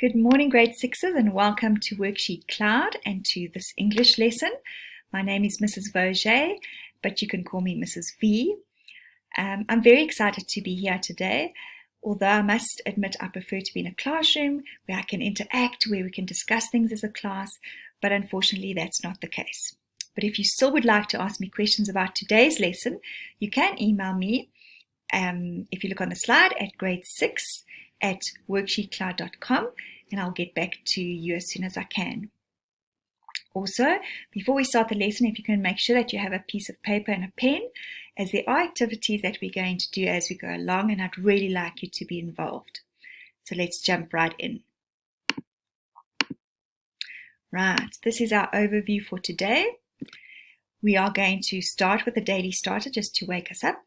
Good morning, grade sixes, and welcome to WorksheetCloud and to this English lesson. My name is Mrs. Vauget, but you can call me Mrs. V. I'm very excited to be here today, although I must admit I prefer to be in a classroom where I can interact, where we can discuss things as a class, but unfortunately that's not the case. But if you still would like to ask me questions about today's lesson, you can email me, if you look on the slide, at grade6@worksheetcloud.com, and I'll get back to you as soon as I can. Also, before we start the lesson, if you can make sure that you have a piece of paper and a pen, as there are activities that we're going to do as we go along, and I'd really like you to be involved. So let's jump right in. Right, this is our overview for today. We are going to start with a daily starter just to wake us up.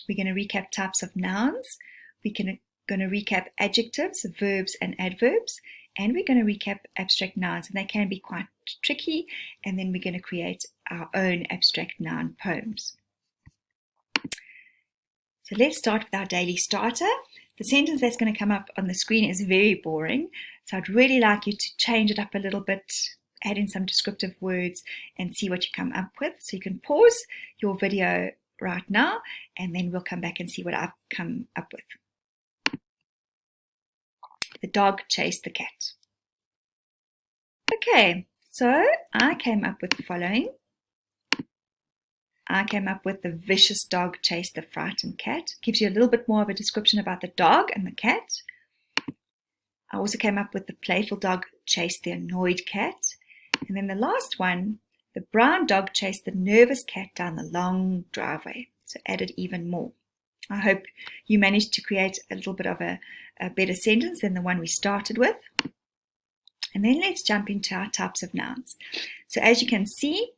We're going to recap types of nouns. We're going to recap adjectives, verbs, and adverbs. And we're going to recap abstract nouns, and they can be quite tricky. And then we're going to create our own abstract noun poems. So let's start with our daily starter. The sentence that's going to come up on the screen is very boring. So I'd really like you to change it up a little bit, add in some descriptive words, and see what you come up with. So you can pause your video right now, and then we'll come back and see what I've come up with. The dog chased the cat. Okay, so I came up with the following. I came up with the vicious dog chased the frightened cat. Gives you a little bit more of a description about the dog and the cat. I also came up with the playful dog chased the annoyed cat. And then the last one, the brown dog chased the nervous cat down the long driveway. So added even more. I hope you managed to create a little bit of a better sentence than the one we started with. And then let's jump into our types of nouns. So as you can see,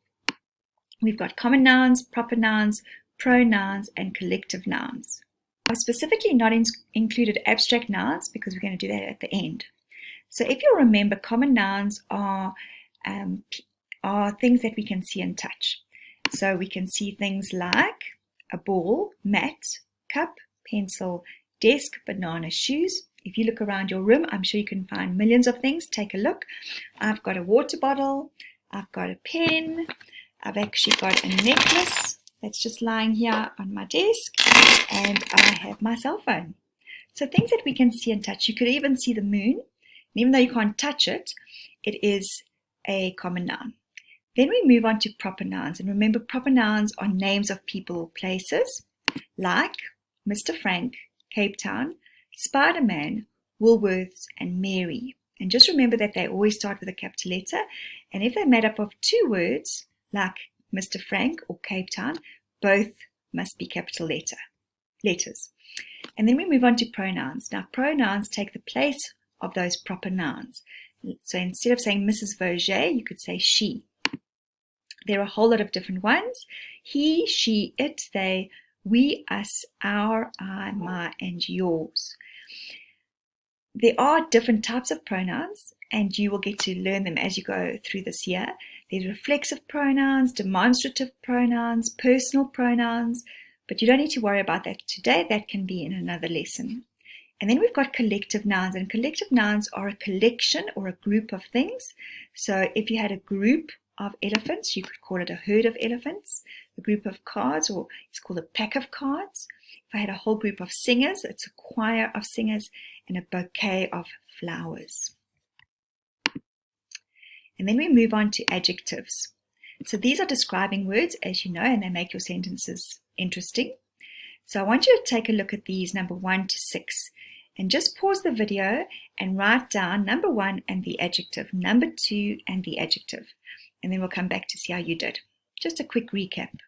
we've got common nouns, proper nouns, pronouns, and collective nouns. I've specifically not included abstract nouns because we're going to do that at the end. So if you remember, common nouns are things that we can see and touch. So we can see things like a ball, mat, cup, pencil, desk, banana, shoes. If you look around your room, I'm sure you can find millions of things. Take a look. I've got a water bottle. I've got a pen. I've actually got a necklace that's just lying here on my desk. And I have my cell phone. So things that we can see and touch. You could even see the moon. And even though you can't touch it, it is a common noun. Then we move on to proper nouns. And remember, proper nouns are names of people or places, like Mr. Frank, Cape Town, Spider-Man, Woolworths, and Mary. And just remember that they always start with a capital letter. And if they're made up of two words, like Mr. Frank or Cape Town, both must be capital letters. And then we move on to pronouns. Now, pronouns take the place of those proper nouns. So instead of saying Mrs. Vauget, you could say she. There are a whole lot of different ones. He, she, it, they, we, us, our, I, my, and yours. There are different types of pronouns, and you will get to learn them as you go through this year. There's reflexive pronouns, demonstrative pronouns, personal pronouns, but you don't need to worry about that today. That can be in another lesson. And then we've got collective nouns, and collective nouns are a collection or a group of things. So if you had a group of elephants, you could call it a herd of elephants. A group of cards, or it's called a pack of cards. If I had a whole group of singers, it's a choir of singers and a bouquet of flowers. And then we move on to adjectives. So these are describing words, as you know, and they make your sentences interesting. So I want you to take a look at these, number 1 to 6. And just pause the video and write down number 1 and the adjective, number 2 and the adjective. And then we'll come back to see how you did. Just a quick recap.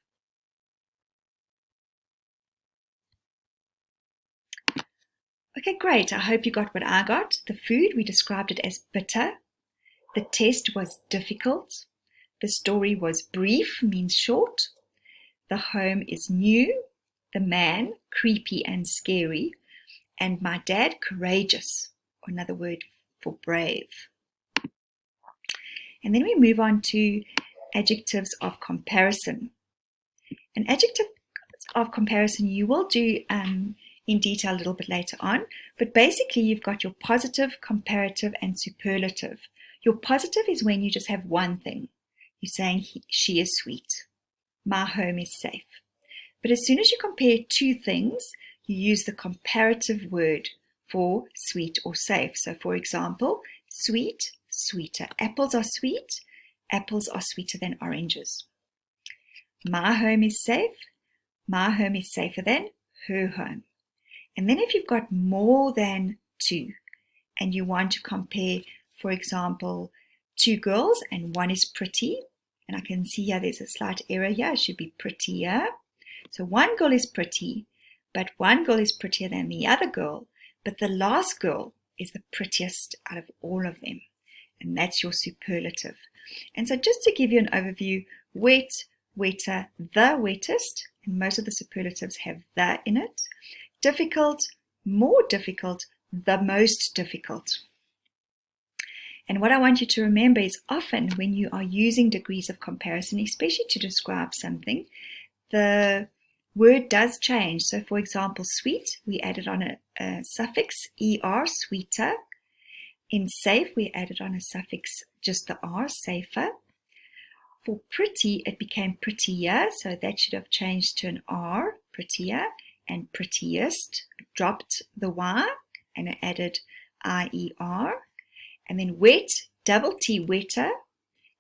Okay, great. I hope you got what I got. The food, we described it as bitter. The test was difficult. The story was brief, means short. The home is new. The man, creepy and scary. And my dad, courageous, or another word for brave. And then we move on to adjectives of comparison. An adjective of comparison you will do in detail a little bit later on. But basically, you've got your positive, comparative, and superlative. Your positive is when you just have one thing. You're saying she is sweet. My home is safe. But as soon as you compare two things, you use the comparative word for sweet or safe. So for example, sweet, sweeter. Apples are sweet. Apples are sweeter than oranges. My home is safe. My home is safer than her home. And then if you've got more than two and you want to compare, for example, two girls and one is pretty, and I can see here there's a slight error here, it should be prettier. So one girl is pretty, but one girl is prettier than the other girl, but the last girl is the prettiest out of all of them. And that's your superlative. And so just to give you an overview, wet, wetter, the wettest, and most of the superlatives have the in it. Difficult, more difficult, the most difficult. And what I want you to remember is often when you are using degrees of comparison, especially to describe something, the word does change. So for example, sweet, we added on a suffix, er, sweeter. In safe, we added on a suffix, just the r, safer. For pretty, it became prettier, so that should have changed to an r, prettier, and prettiest. It dropped the y, and it added ier. And then wet, double T, wetter,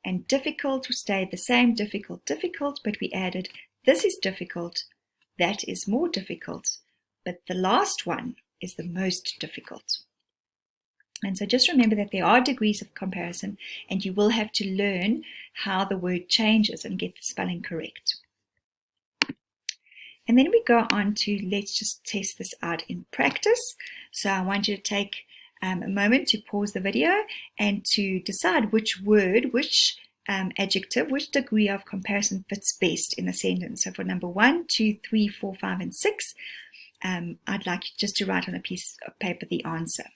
and difficult stayed the same, difficult, difficult, but we added this is difficult, that is more difficult, but the last one is the most difficult. And so just remember that there are degrees of comparison, and you will have to learn how the word changes and get the spelling correct. And then we go on to, let's just test this out in practice. So I want you to take a moment to pause the video and to decide which word, which adjective, which degree of comparison fits best in the sentence. So for number 1, 2, 3, 4, 5, and 6, I'd like you just to write on a piece of paper the answer.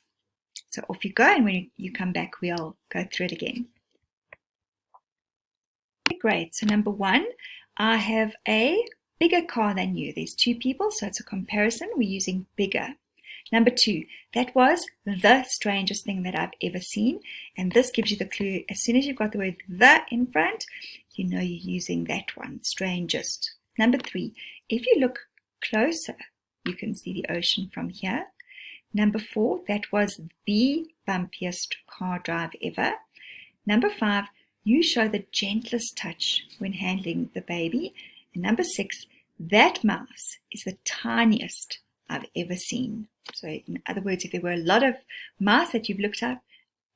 So off you go, and when you come back, we'll go through it again. Okay, great. So number 1, I have a bigger car than you. There's 2 people, so it's a comparison. We're using bigger. Number 2, that was the strangest thing that I've ever seen. And this gives you the clue. As soon as you've got the word the in front, you know you're using that one, strangest. Number 3, if you look closer, you can see the ocean from here. Number 4, that was the bumpiest car drive ever. Number 5, you show the gentlest touch when handling the baby. And number 6, that mouse is the tiniest I've ever seen. So in other words, if there were a lot of mice that you've looked up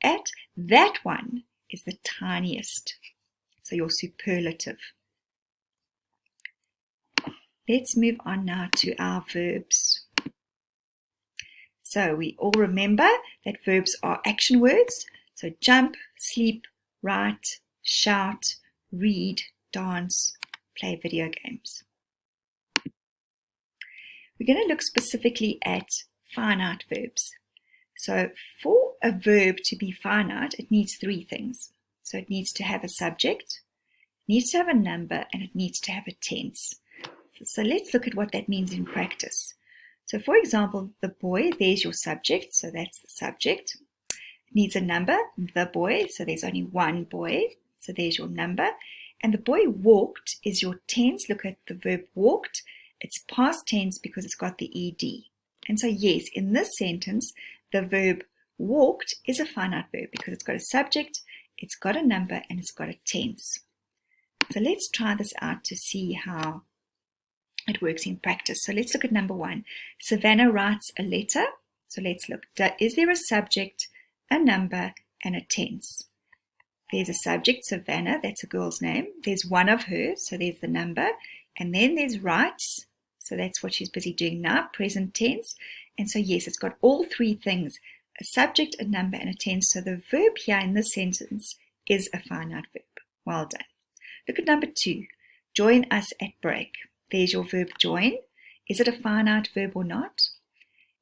at, that one is the tiniest. So your superlative. Let's move on now to our verbs. So we all remember that verbs are action words. So jump, sleep, write, shout, read, dance, play video games. We're going to look specifically at finite verbs. So for a verb to be finite, it needs 3 things. So it needs to have a subject, it needs to have a number, and it needs to have a tense. So let's look at what that means in practice. So for example, the boy, there's your subject, so that's the subject. It needs a number, the boy, so there's only one boy, so there's your number. And the boy walked is your tense. Look at the verb walked. It's past tense because it's got the ed. And so yes, in this sentence, the verb walked is a finite verb because it's got a subject, it's got a number, and it's got a tense. So let's try this out to see how it works in practice. So let's look at number 1. Savannah writes a letter. So let's look. Is there a subject, a number, and a tense? There's a subject, Savannah, that's a girl's name. There's one of her, so there's the number. And then there's writes, so that's what she's busy doing now, present tense. And so yes, it's got all 3 things, a subject, a number, and a tense. So the verb here in this sentence is a finite verb. Well done. Look at number 2. Join us at break. There's your verb join. Is it a finite verb or not?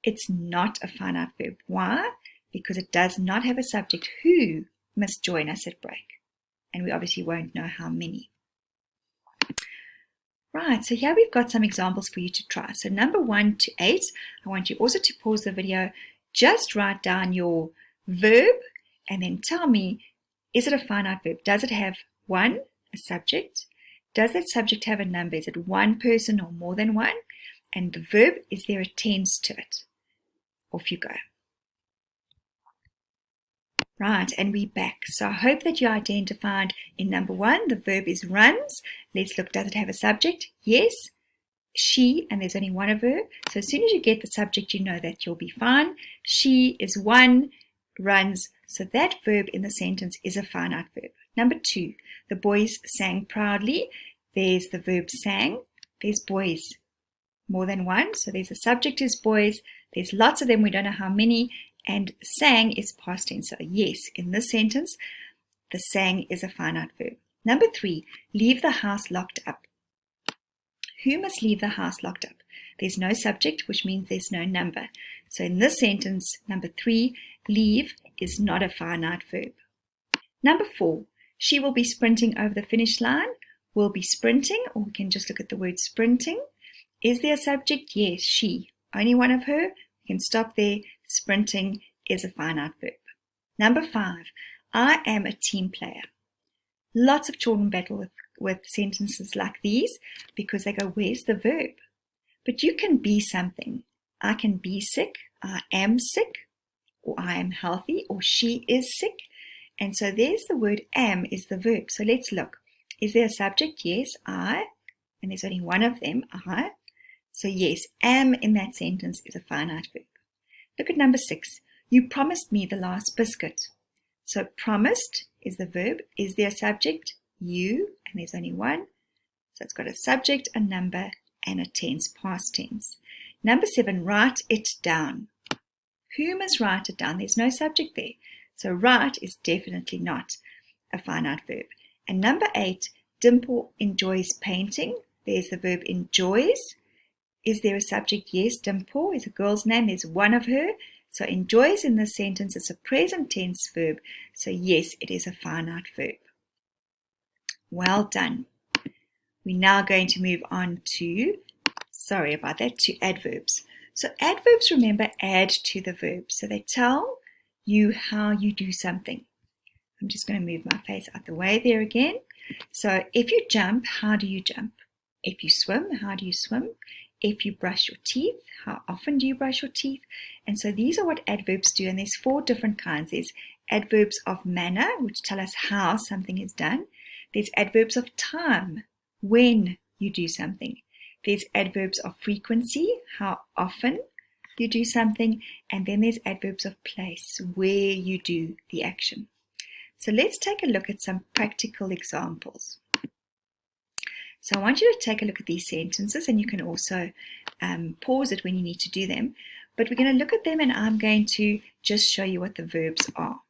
It's not a finite verb. Why? Because it does not have a subject. Who must join us at break? And we obviously won't know how many. Right, so here we've got some examples for you to try. So number 1 to 8, I want you also to pause the video, just write down your verb, and then tell me, is it a finite verb? Does it have one, a subject? Does that subject have a number? Is it one person or more than one? And the verb, is there a tense to it? Off you go. Right, and we're back. So I hope that you identified in number 1, the verb is runs. Let's look, does it have a subject? Yes. She, and there's only one of her. So as soon as you get the subject, you know that you'll be fine. She is one, runs. So that verb in the sentence is a finite verb. Number 2, the boys sang proudly. There's the verb sang. There's boys, more than one. So there's a subject is boys. There's lots of them. We don't know how many. And sang is past tense. So yes, in this sentence, the sang is a finite verb. Number 3, leave the house locked up. Who must leave the house locked up? There's no subject, which means there's no number. So in this sentence, number 3, leave is not a finite verb. Number 4, she will be sprinting over the finish line. Will be sprinting, or we can just look at the word sprinting. Is there a subject? Yes, she. Only one of her. We can stop there. Sprinting is a finite verb. Number 5, I am a team player. Lots of children battle with sentences like these because they go, where's the verb? But you can be something. I can be sick, I am sick, or I am healthy, or she is sick. And so there's the word am is the verb. So let's look. Is there a subject? Yes, I. And there's only one of them, I. So yes, am in that sentence is a finite verb. Look at number 6. You promised me the last biscuit. So promised is the verb. Is there a subject? You, and there's only one. So it's got a subject, a number, and a tense, past tense. Number 7, write it down. Who must write it down? There's no subject there. So write is definitely not a finite verb. And number 8, Dimple enjoys painting. There's the verb enjoys. Is there a subject? Yes, Dimple is a girl's name. There's one of her. So enjoys in this sentence is a present tense verb. So yes, it is a finite verb. Well done. We're now going to move on to, sorry about that, to adverbs. So adverbs, remember, add to the verb. So they tell you how you do something. I'm just going to move my face out the way there again. So if you jump, how do you jump? If you swim, how do you swim? If you brush your teeth, how often do you brush your teeth? And so these are what adverbs do, and there's 4 different kinds. There's adverbs of manner, which tell us how something is done. There's adverbs of time, when you do something. There's adverbs of frequency, how often you do something. And then there's adverbs of place, where you do the action. So let's take a look at some practical examples. So I want you to take a look at these sentences, and you can also pause it when you need to do them. But we're going to look at them, and I'm going to just show you what the verbs are.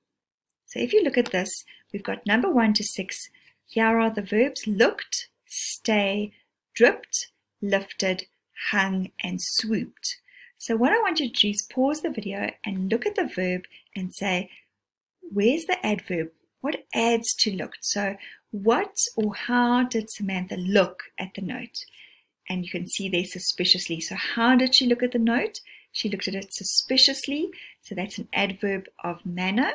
So if you look at this, we've got number 1 to 6. Here are the verbs: looked, stay, dripped, lifted, hung, and swooped. So what I want you to do is pause the video and look at the verb and say, where's the adverb? What adds to looked? So what or how did Samantha look at the note? And you can see there suspiciously. So how did she look at the note? She looked at it suspiciously. So that's an adverb of manner.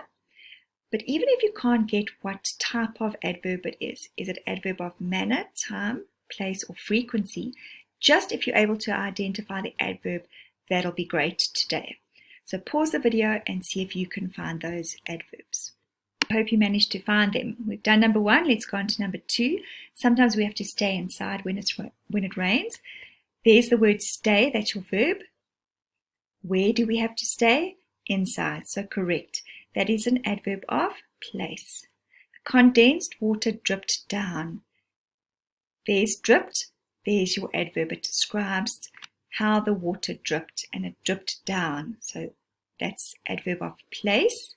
But even if you can't get what type of adverb it is it adverb of manner, time, place, or frequency? Just if you're able to identify the adverb, that'll be great today. So pause the video and see if you can find those adverbs. I hope you managed to find them. We've done number 1. Let's go on to number 2. Sometimes we have to stay inside when it rains. There's the word stay. That's your verb. Where do we have to stay? Inside. So correct. That is an adverb of place. Condensed water dripped down. There's dripped. There's your adverb. It describes how the water dripped, and it dripped down. So that's adverb of place.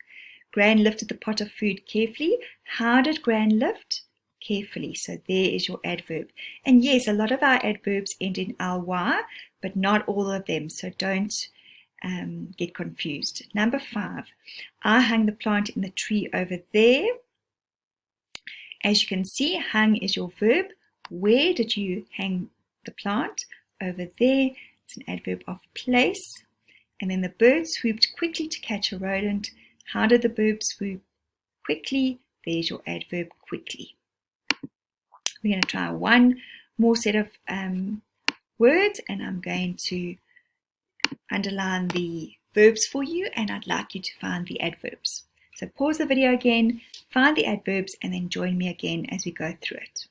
Gran lifted the pot of food carefully. How did Gran lift? Carefully. So there is your adverb. And yes, a lot of our adverbs end in ly, but not all of them. So don't get confused. Number 5. I hung the plant in the tree over there. As you can see, hung is your verb. Where did you hang the plant. Over there, it's an adverb of place. And then the bird swooped quickly to catch a rodent. How did the bird swoop? Quickly. There's your adverb quickly. We're going to try one more set of words, and I'm going to underline the verbs for you, and I'd like you to find the adverbs. So pause the video again, find the adverbs, and then join me again as we go through it.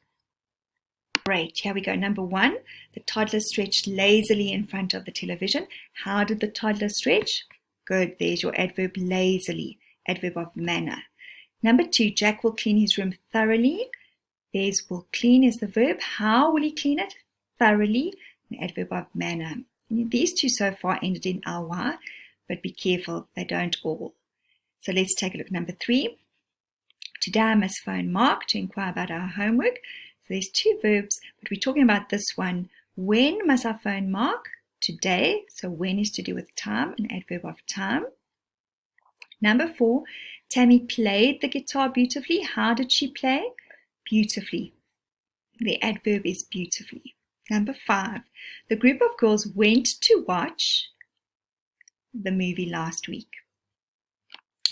Great, here we go. Number 1, the toddler stretched lazily in front of the television. How did the toddler stretch? Good, there's your adverb lazily, adverb of manner. Number 2, Jack will clean his room thoroughly. There's will clean is the verb. How will he clean it? Thoroughly, an adverb of manner. These two so far ended in ly, but be careful, they don't all. So let's take a look. Number 3, today I must phone Mark to inquire about our homework. So there's 2 verbs, but we're talking about this one. When must I phone Mark? Today. So when is to do with time, an adverb of time. Number 4, Tammy played the guitar beautifully. How did she play? Beautifully. The adverb is beautifully. Number 5, the group of girls went to watch the movie last week.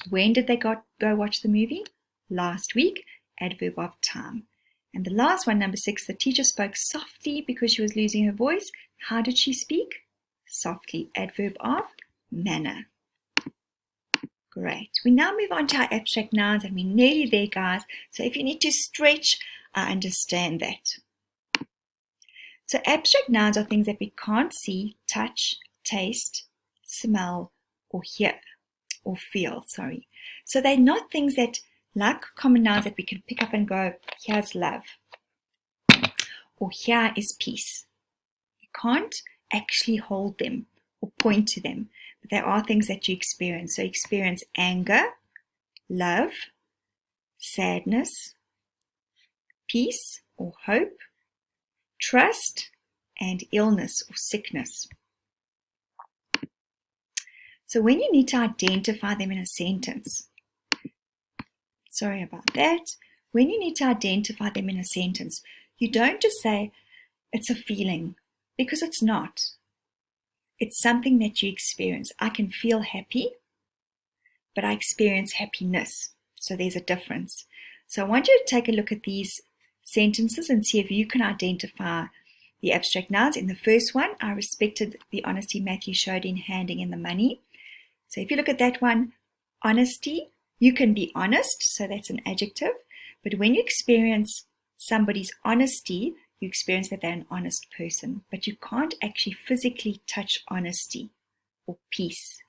When did they go watch the movie? Last week, adverb of time. And the last one, number 6, the teacher spoke softly because she was losing her voice. How did she speak? Softly, adverb of manner. Great. We now move on to our abstract nouns, and we're nearly there, guys. So if you need to stretch, I understand that. So abstract nouns are things that we can't see, touch, taste, smell, or hear, or feel, sorry. So they're not things that, like common nouns, that we can pick up and go, here's love, or here is peace. You can't actually hold them or point to them, but there are things that you experience. So experience anger, love, sadness, peace or hope, trust, and illness or sickness. So when you need to identify them in a sentence, sorry about that, when you need to identify them in a sentence, you don't just say, it's a feeling, because it's not. It's something that you experience. I can feel happy, but I experience happiness. So there's a difference. So I want you to take a look at these sentences and see if you can identify the abstract nouns. In the first one, I respected the honesty Matthew showed in handing in the money. So if you look at that one, honesty, you can be honest, so that's an adjective. But when you experience somebody's honesty, you experience that they're an honest person. But you can't actually physically touch honesty or peace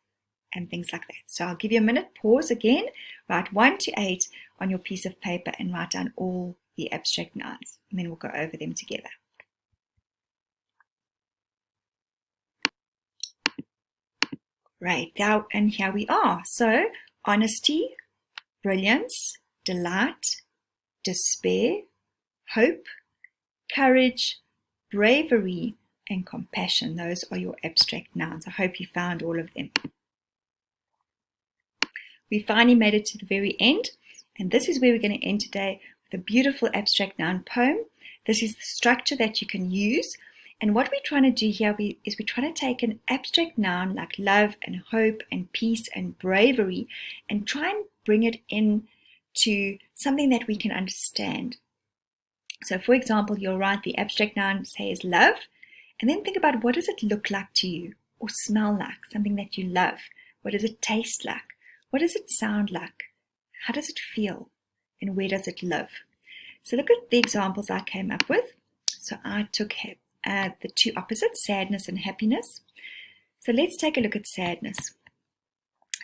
and things like that. So I'll give you a minute, pause again, write 1 to 8 on your piece of paper and write down all the abstract nouns. And then we'll go over them together. Right, now, and here we are. So, honesty, brilliance, delight, despair, hope, courage, bravery, and compassion. Those are your abstract nouns. I hope you found all of them. We finally made it to the very end, and this is where we're going to end today with a beautiful abstract noun poem. This is the structure that you can use. And what we're trying to do here is we're trying to take an abstract noun like love and hope and peace and bravery and try and bring it into something that we can understand. So for example, you'll write the abstract noun, say is love, and then think about what does it look like to you or smell like, something that you love. What does it taste like? What does it sound like? How does it feel? And where does it live? So look at the examples I came up with. So I took the two opposites, sadness and happiness. So let's take a look at sadness.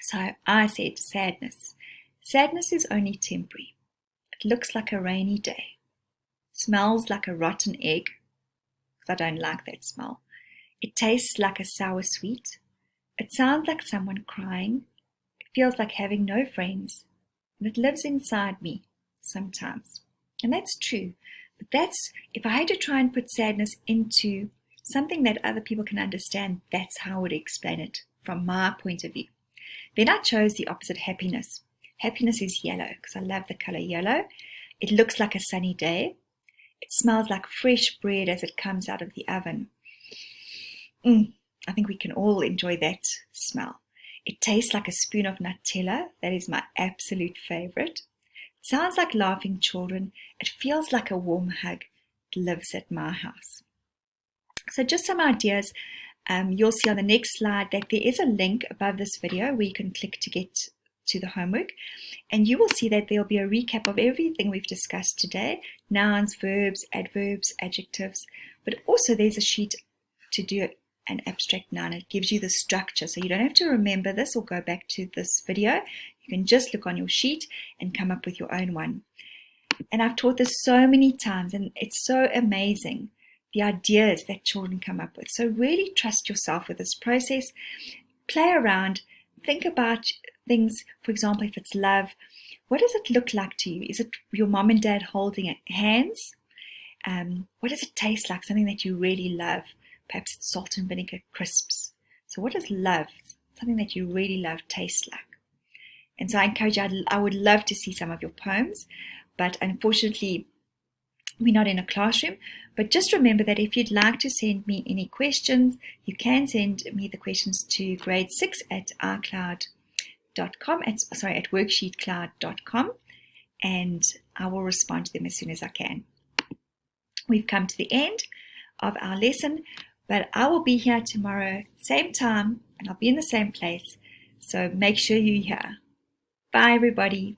So I said sadness. Sadness is only temporary. It looks like a rainy day. It smells like a rotten egg, because I don't like that smell. It tastes like a sour sweet. It sounds like someone crying. It feels like having no friends. And it lives inside me sometimes. And that's true. But that's, if I had to try and put sadness into something that other people can understand, that's how I would explain it from my point of view. Then I chose the opposite, happiness. Happiness is yellow, because I love the color yellow. It looks like a sunny day. It smells like fresh bread as it comes out of the oven. I think we can all enjoy that smell. It tastes like a spoon of Nutella. That is my absolute favorite. It sounds like laughing children. It feels like a warm hug. It lives at my house. So just some ideas. You'll see on the next slide that there is a link above this video where you can click to get to the homework, and you will see that there'll be a recap of everything we've discussed today: nouns, verbs, adverbs, adjectives, but also there's a sheet to do an abstract noun. It gives you the structure, so you don't have to remember this or go back to this video. You can just look on your sheet and come up with your own one. And I've taught this so many times, and it's so amazing, the ideas that children come up with. So really trust yourself with this process. Play around. Think about things. For example, if it's love, what does it look like to you? Is it your mom and dad holding hands? What does it taste like? Something that you really love. Perhaps it's salt and vinegar crisps. So what does love, something that you really love, taste like? And so I encourage you, I would love to see some of your poems, but unfortunately, we're not in a classroom. But just remember that if you'd like to send me any questions, you can send me the questions to grade 6 at iCloud.com, at WorksheetCloud.com, and I will respond to them as soon as I can. We've come to the end of our lesson, but I will be here tomorrow, same time, and I'll be in the same place. So make sure you're here. Bye, everybody.